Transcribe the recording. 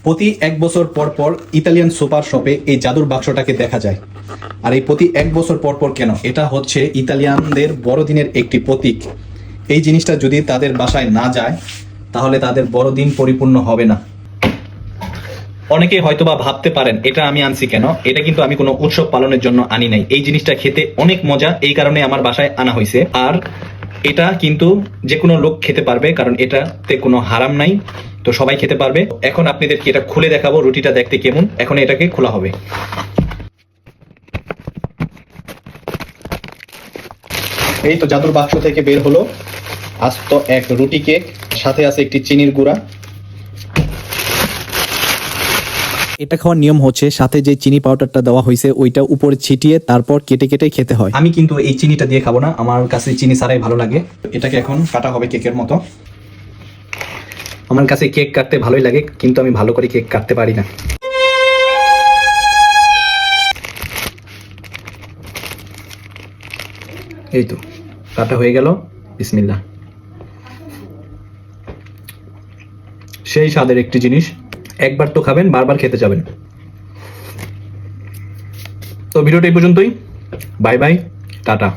প্রতি 1 বছর পর পর ইতালিয়ান সুপার শপে এই জাদুর বাক্সটাকে দেখা যায়। আর এই প্রতি 1 বছর পর পর কেন? এটা হচ্ছে ইতালিয়ানদের বড়দিনের একটি প্রতীক। এই জিনিসটা যদি তাদের বাসায় না যায় তাহলে তাদের বড়দিন পরিপূর্ণ হবে না। অনেকে হয়তোবা ভাবতে পারেন এটা আমি আনছি কেন। এটা কিন্তু আমি কোনো উৎসব পালনের জন্য আনি নাই। এই জিনিসটা খেতে অনেক মজা, এই কারণে আমার বাসায় আনা হয়েছে। আর এটা কিন্তু যে কোনো লোক খেতে পারবে, কারণ এটাতে কোনো হারাম নাই, তো সবাই খেতে পারবে। এখন আপনাদেরকে এটা খুলে দেখাবো রুটিটা দেখতে কেমন। এখন এটাকে খোলা হবে। এই তো জাদুর বাক্স থেকে বের হলো আস্ত এক রুটি কেক, সাথে আছে একটি চিনির গুঁড়া। এটা খাওয়ার নিয়ম হচ্ছে সাথে যে চিনি পাউডারটা দেওয়া হয়েছে ওইটা উপরে ছিটিয়ে তারপর কেটে কেটে খেতে হয়। আমি কিন্তু এই চিনিটা দিয়ে খাবো না, আমার কাছে চিনি ছাড়াই ভালো লাগে। এটাকে এখন কাটা হবে কেকের মতো। আমার কাছে কেক কাটতে ভালোই লাগে, কিন্তু আমি ভালো করে কেক কাটতে পারি না। এই তো কাটা হয়ে গেল। বিসমিল্লাহ। সেই স্বাদের একটি জিনিস, একবার তো খাবেন, বারবার খেতে যাবেন। তো ভিডিওটা এই পর্যন্তই। Bye bye, tata.